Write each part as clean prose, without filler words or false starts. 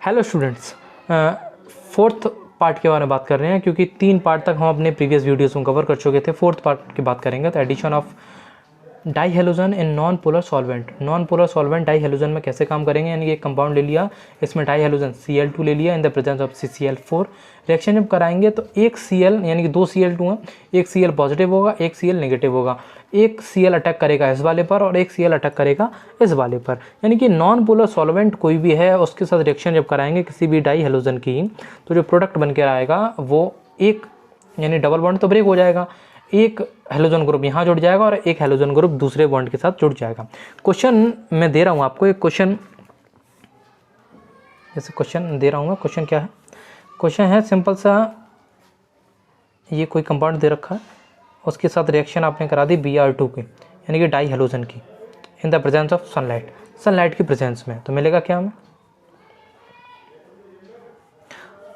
Hello students, fourth part के बारे में बात कर रहे हैं क्योंकि 3 पार्ट तक हम अपने प्रीवियस वीडियोस में कवर कर चुके थे। फोर्थ पार्ट की बात करेंगे तो addition of dihalogen in non polar solvent. Non polar solvent dihalogen में कैसे काम करेंगे, यानी एक कंपाउंड ले लिया, इसमें डाई हेलोजन Cl2 ले लिया इन the presence of CCl4। Reaction जब कराएंगे तो एक Cl यानी कि 2 Cl2 हैं, एक Cl पॉजिटिव होगा, एक Cl नेगेटिव होगा। एक Cl अटैक करेगा इस वाले पर और एक Cl अटैक करेगा इस वाले पर, यानी कि नॉन पोलर सॉल्वेंट कोई भी है उसके साथ रिएक्शन जब कराएंगे किसी भी डाई हेलोजन की, तो जो प्रोडक्ट बन के आएगा वो एक यानी डबल बॉन्ड तो ब्रेक हो जाएगा, एक हेलोजन ग्रुप यहाँ जुड़ जाएगा और एक हेलोजन ग्रुप दूसरे बॉन्ड के साथ जुड़ जाएगा। क्वेश्चन मैं दे रहा हूँ आपको, एक क्वेश्चन जैसे क्वेश्चन दे रहा हूँ मैं। क्वेश्चन क्या है? क्वेश्चन है सिंपल सा, ये कोई कंपाउंड दे रखा है, उसके साथ रिएक्शन आपने करा दी Br2 की यानी कि डाई हेलोजन की इन the presence of sunlight, sunlight की प्रेजेंस में, तो मिलेगा क्या हमें?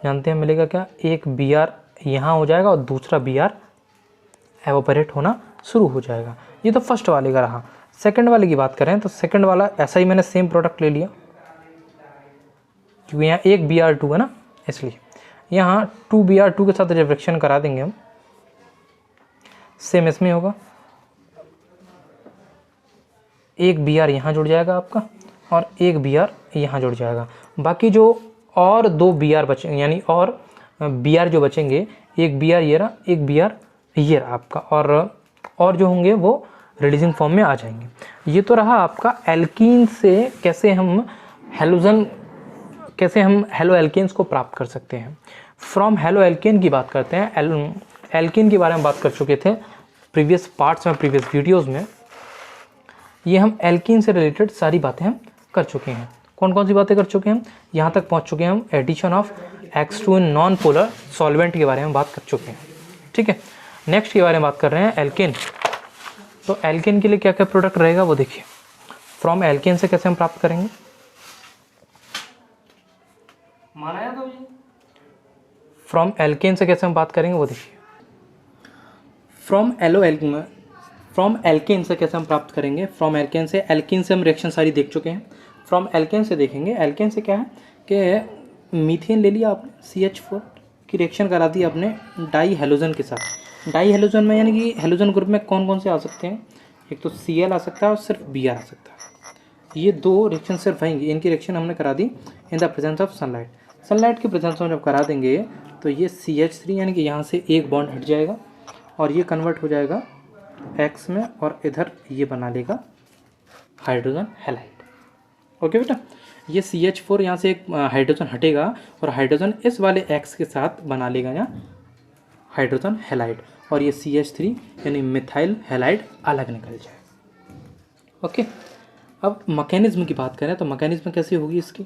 जानते हैं मिलेगा क्या? एक Br यहाँ हो जाएगा और दूसरा Br एवोपरेट होना शुरू हो जाएगा। ये तो फर्स्ट वाले का रहा। सेकंड वाले की बात करें तो सेकंड वाला ऐसा ही मैंने सेम प्रोडक्ट ले लिया क्योंकि यहाँ एक Br2 है ना, इसलिए यहाँ 2 Br2 के साथ रिएक्शन करा देंगे हम, सेम इसमें होगा, एक Br यहाँ जुड़ जाएगा आपका और एक Br यहाँ जुड़ जाएगा। बाकी जो और 2 Br बचेंगे यानी और Br जो बचेंगे, एक Br ये रहा, एक Br ये रहा आपका, और जो होंगे वो रिलीजिंग फॉर्म में आ जाएंगे। ये तो रहा आपका एल्कीन से कैसे हम हेलो एल्केन्स को प्राप्त कर सकते हैं। फ्रॉम हेलो एल्केन की बात करते हैं। एल्कीन के बारे में बात कर चुके थे प्रीवियस पार्ट्स में, प्रीवियस वीडियोज़ में। ये हम एल्कीन से रिलेटेड सारी बातें हम कर चुके हैं। कौन कौन सी बातें कर चुके हैं? यहाँ तक पहुँच चुके हैं हम addition of X2 in non polar solvent के बारे में बात कर चुके हैं। ठीक है, नेक्स्ट के बारे में बात कर रहे हैं एल्केन। तो एल्केन के लिए क्या क्या प्रोडक्ट रहेगा वो देखिए। फ्रॉम एल्केन से कैसे हम प्राप्त करेंगे? फ्रॉम एल्केन से कैसे हम बात करेंगे वो देखिए। फ्रॉम एल्केन से कैसे हम प्राप्त करेंगे? फ्रॉम एल्केन से, एल्केन से हम रिएक्शन सारी देख चुके हैं। फ्रॉम एल्केन से देखेंगे। एल्केन से क्या है कि मीथेन ले लिया आपने, CH4 की रिएक्शन करा दी आपने डाई हेलोजन के साथ। डाई हेलोजन में यानी कि हेलोजन ग्रुप में कौन कौन से आ सकते हैं? एक तो Cl आ सकता है और सिर्फ Br आ सकता है। ये 2 रिएक्शन सिर्फ आएंगी, इनकी रिएक्शन हमने करा दी in the presence of sunlight. Sunlight के प्रेजेंस में जब करा देंगे तो ये CH3 यानी कि यहाँ से एक बॉन्ड हट जाएगा और ये कन्वर्ट हो जाएगा X में और इधर ये बना लेगा हाइड्रोजन हैलाइड। ओके बेटा, ये CH4 यहाँ से एक हाइड्रोजन हटेगा और हाइड्रोजन इस वाले X के साथ बना लेगा यहाँ हाइड्रोजन हैलाइड और ये CH3 यानी मिथाइल हैलाइड अलग निकल जाए। ओके, अब मैकेनिज्म की बात करें तो मैकेनिज्म कैसी होगी इसकी,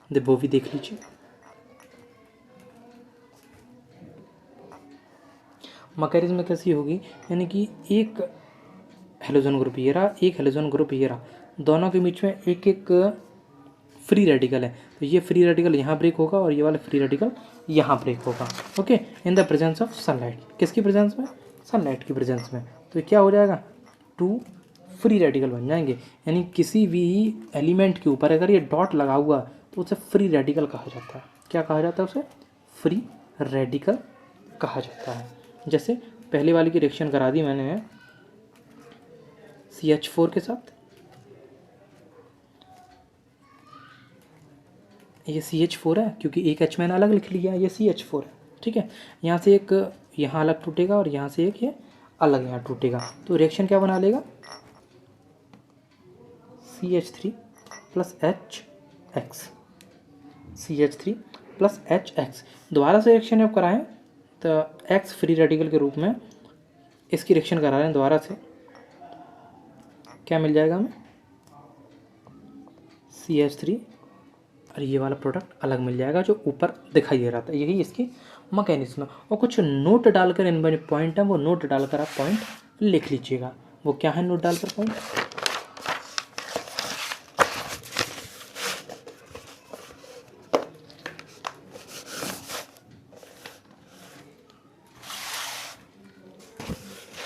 वो भी देख लीजिए। मैकेनिज्म कैसी होगी, यानी कि एक हेलोजन ग्रुप ये रहा, एक हेलोजन ग्रुप ये रहा, दोनों के बीच में एक एक फ्री रेडिकल है, तो ये फ्री रेडिकल यहाँ ब्रेक होगा और ये वाला फ्री रेडिकल यहाँ ब्रेक होगा। Okay, in the presence of sunlight. किसकी प्रेजेंस में? सनलाइट की प्रेजेंस में। तो क्या हो जाएगा? 2 फ्री रेडिकल बन जाएंगे, यानी किसी भी एलिमेंट के ऊपर अगर ये डॉट लगा हुआ तो उसे फ्री रेडिकल कहा जाता है। क्या कहा जाता है उसे? फ्री रेडिकल कहा जाता है। जैसे पहले वाली की रिएक्शन करा दी मैंने CH4 के साथ, ये CH4 है क्योंकि एक H मैंने अलग लिख लिया, ये CH4 है। ठीक है, यहाँ से एक यहाँ अलग टूटेगा और यहाँ से एक ये अलग यहाँ टूटेगा, तो रिएक्शन क्या बना लेगा? CH3 plus HX, CH3 plus HX। दोबारा से रिएक्शन जब कराएं तो X फ्री रेडिकल के रूप में इसकी रिएक्शन करा रहे हैं दोबारा से, क्या मिल जाएगा हमें? CH3 और ये वाला प्रोडक्ट अलग मिल जाएगा जो ऊपर दिखाई दे रहा था। यही इसकी मैकेनिज्म है। और कुछ नोट डालकर इन जो पॉइंट है वो नोट डालकर आप पॉइंट लिख लीजिएगा। वो क्या है नोट डालकर पॉइंट?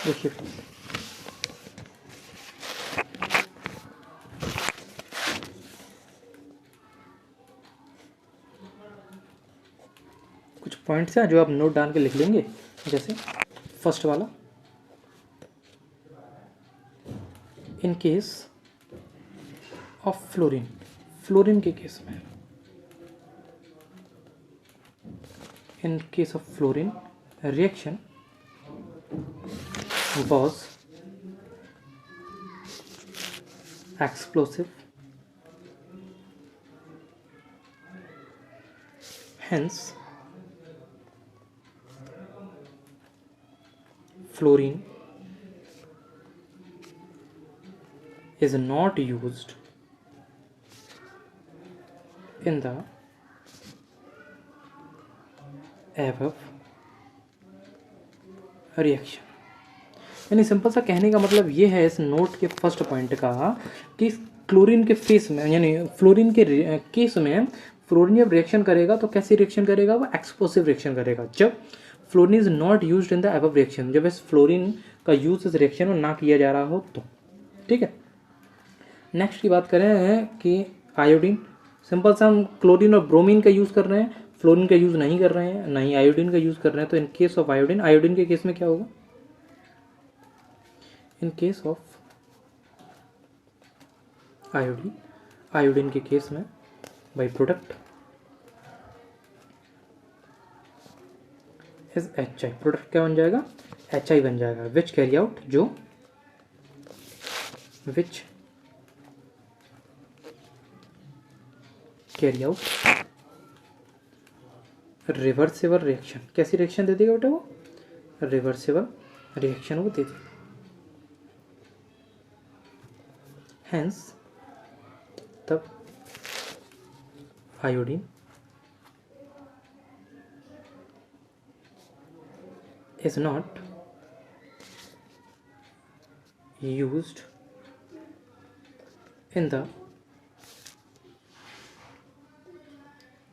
देखिए पॉइंट्स हैं जो आप नोट डाल के लिख लेंगे। जैसे फर्स्ट वाला, in case of fluorine, fluorine के केस में, in case of fluorine reaction was explosive, hence fluorine is not used in the above reaction। यानी सिंपल सा कहने का मतलब ये है इस नोट के फर्स्ट पॉइंट का कि क्लोरीन के फेस में, यानी फ्लोरीन के केस में फ्लोरीन जब रिएक्शन करेगा तो कैसी रिएक्शन करेगा, वो एक्सप्लोसिव रिएक्शन करेगा। जब fluorine is not used in the above reaction, जब इस फ्लोरीन का यूज इस रिएक्शन में ना किया जा रहा हो तो। ठीक है, नेक्स्ट की बात करें कि आयोडीन, सिंपल सा हम क्लोरीन और ब्रोमीन का यूज़ कर रहे हैं, फ्लोरीन का यूज़ नहीं कर रहे हैं, ना ही आयोडीन का यूज़ कर रहे हैं। तो in case of iodine, iodine के केस में क्या होगा, in case of iodine, iodine के केस में by product is HI, product क्या बन जाएगा, HI बन जाएगा, विच कैरी आउट, जो which carry out reversible reaction. कैसी रिएक्शन दे देगा बेटा, वो रिवर्सिबल रिएक्शन वो दे देगा। Hence, तब iodine is not used in the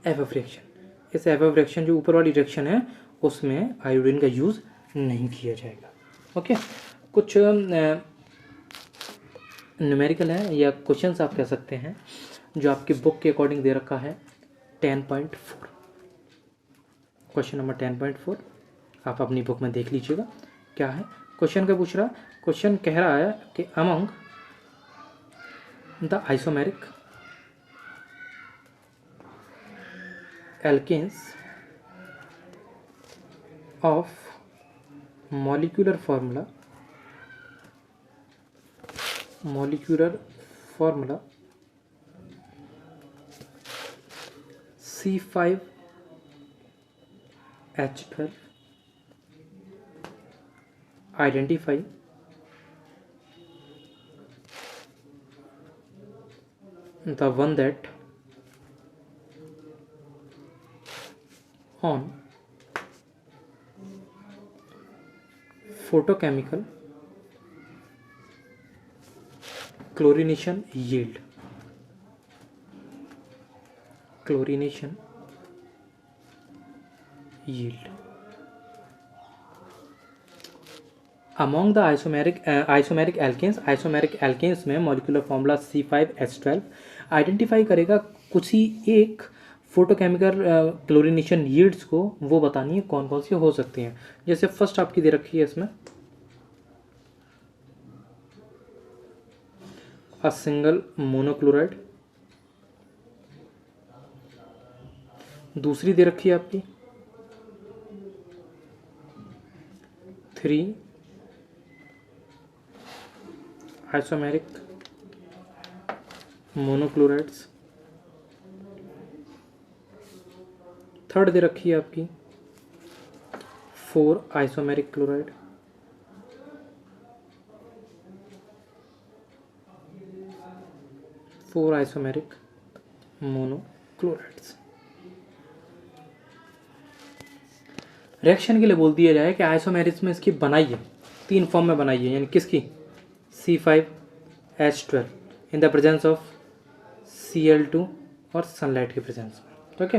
above reaction। इस above reaction जो ऊपर वाली रिएक्शन है उसमें आयोडीन का यूज़ नहीं किया जाएगा। ओके, कुछ न्यूमेरिकल है या क्वेश्चंस आप कह सकते हैं जो आपकी बुक के अकॉर्डिंग दे रखा है 10.4, क्वेश्चन नंबर 10.4 आप अपनी बुक में देख लीजिएगा क्या है। क्वेश्चन क्या पूछ रहा है, क्वेश्चन कह रहा है कि among the isomeric alkanes of molecular formula C5H12 identify the one that on photochemical chlorination yield, chlorination yield among the isomeric alkanes में मॉलिक्यूलर फॉर्मूला C5H12 आइडेंटिफाई करेगा कुछ ही एक फोटोकेमिकल क्लोरिनेशन यील्ड्स को, वो बतानी है कौन कौन सी हो सकती हैं। जैसे फर्स्ट आपकी दे रखी है इसमें अ सिंगल मोनोक्लोराइड, दूसरी दे रखी है आपकी 3 आइसोमेरिक मोनोक्लोराइड्स, थर्ड दे रखी है आपकी 4 isomeric chloride, four isomeric monochlorides. Reaction के लिए बोल दिया जाए कि आइसोमेरिक्स में इसकी बनाइए, 3 फॉर्म में बनाइए, यानी किसकी C5H12 in the presence of Cl2 और सनलाइट के प्रेजेंस में। ओके,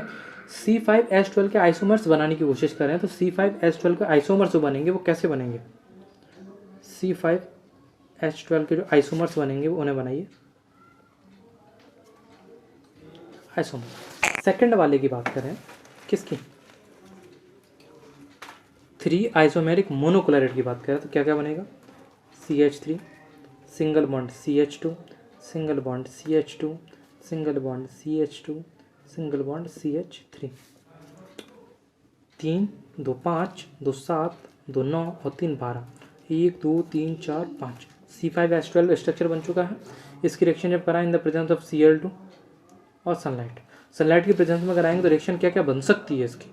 C5H12 के आइसोमर्स बनाने की कोशिश करें तो C5H12 के आइसोमर्स जो बनेंगे वो कैसे बनेंगे, C5H12 के जो आइसोमर्स बनेंगे वो उन्हें बनाइए आइसोमर। सेकंड वाले की बात करें किसकी, 3 आइसोमेरिक मोनोक्लोराइड की बात करें तो क्या क्या बनेगा, CH3 single bond CH2 single bond CH2 single bond CH2 single bond CH3, 3 2 5 2 7 2 9 और 3 12, 1 2 3 4 5, C5H12 स्ट्रक्चर बन चुका है। इसकी रिएक्शन जब कराएं इन द प्रेजेंस ऑफ Cl2 और सनलाइट की प्रेजेंस में कराएंगे तो रिएक्शन क्या क्या बन सकती है इसकी,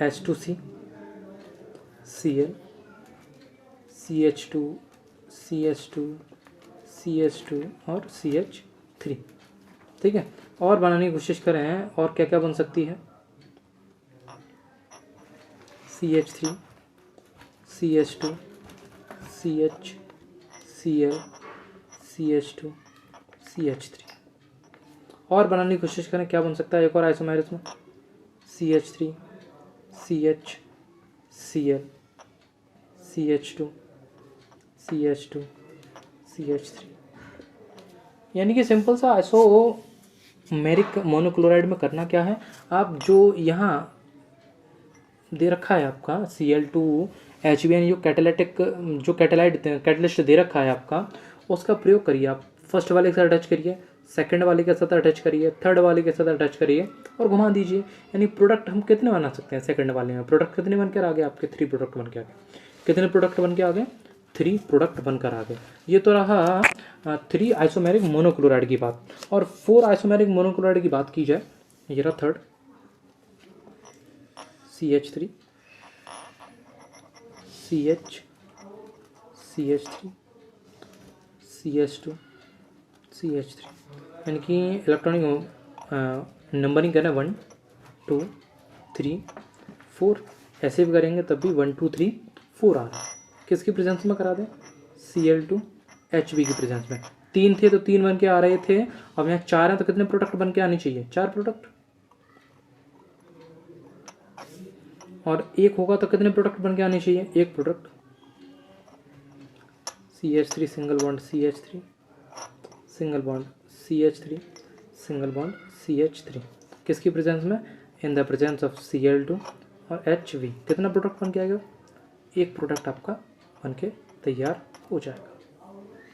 H2C Cl CH2 CH2 CH2 और CH3, ठीक है। और बनाने की कोशिश कर रहे हैं और क्या क्या बन सकती है, CH3 CH2 CH Cl CH2 CH3, और बनाने की कोशिश करें क्या बन सकता है, एक और आइसोमेर इसमें CH3 CH Cl CH2 CH2 CH3, यानी कि सिंपल सा आइसोमेरिक मोनोक्लोराइड में करना क्या है, आप जो यहाँ दे रखा है आपका Cl2HBN जो कैटलिस्ट दे रखा है आपका, उसका प्रयोग करिए। आप फर्स्ट वाले के साथ अटैच करिए, सेकंड वाले के साथ अटैच करिए, थर्ड वाले के साथ अटैच करिए और घुमा दीजिए। यानी प्रोडक्ट हम कितने बना सकते हैं सेकंड वाले में, प्रोडक्ट कितने बनकर आ गए आपके, 3 प्रोडक्ट बन के आ गए। कितने प्रोडक्ट बन के आ गए, 3 प्रोडक्ट बनकर आ गए। ये तो रहा 3 आइसोमेरिक मोनोक्लोराइड की बात। और 4 आइसोमेरिक मोनोक्लोराइड की बात की जाए, ये रहा third CH3 CH CH3 CH2 CH3, यानी कि इलेक्ट्रॉनिक नंबरिंग करना 1 2 3 4, ऐसे भी करेंगे तब भी 1 2 3 4 आ रहा है। किसकी प्रेजेंस में करा दें, Cl2HB की प्रेजेंस में। 3 थे तो 3 बन के आ रहे थे, अब यहाँ 4 हैं तो कितने प्रोडक्ट बन के आने चाहिए, 4 प्रोडक्ट। और 1 होगा तो कितने प्रोडक्ट बन के आने चाहिए, 1 product. CH3 single bond CH3 single bond CH3 single bond CH3, किसकी प्रेजेंस में, इन द प्रेजेंस ऑफ Cl2 और HV, कितना प्रोडक्ट बन के आएगा, 1 प्रोडक्ट आपका बन के तैयार हो जाएगा।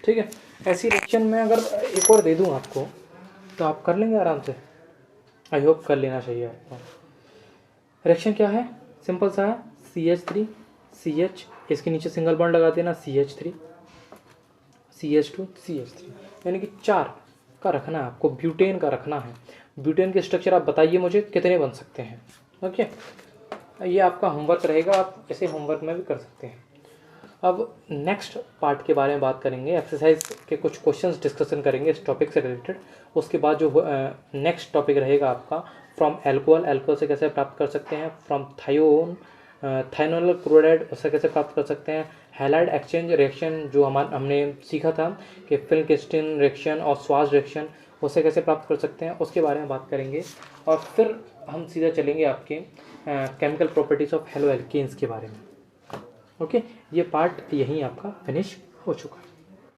ठीक है, ऐसी रिएक्शन में अगर एक और दे दूं आपको तो आप कर लेंगे आराम से, आई होप कर लेना चाहिए आपको। रिएक्शन क्या है, सिंपल सा है, CH3 CH, इसके नीचे सिंगल बॉन्ड लगा देना CH3 CH2 CH3, यानी कि 4 का रखना है आपको, ब्यूटेन का रखना है। ब्यूटेन के स्ट्रक्चर आप बताइए मुझे कितने बन सकते हैं। ओके, ये आपका होमवर्क रहेगा, आप ऐसे होमवर्क में भी कर सकते हैं। अब नेक्स्ट पार्ट के बारे में बात करेंगे, एक्सरसाइज के कुछ क्वेश्चंस डिस्कशन करेंगे इस टॉपिक से रिलेटेड। उसके बाद जो नेक्स्ट टॉपिक रहेगा आपका फ्रॉम अल्कोहल से कैसे प्राप्त कर सकते हैं, फ्रॉम थायोनोल क्लोराइड उससे कैसे प्राप्त कर सकते हैं, हैलाइड एक्सचेंज रिएक्शन जो हमने सीखा था कि फिल्म-क्रिस्टल रिएक्शन और स्वाज रिएक्शन उससे कैसे प्राप्त कर सकते हैं, उसके बारे में बात करेंगे। और फिर हम सीधा चलेंगे आपके chemical properties of haloalkanes के बारे में। ओके, ये पार्ट यहीं आपका फिनिश हो चुका है।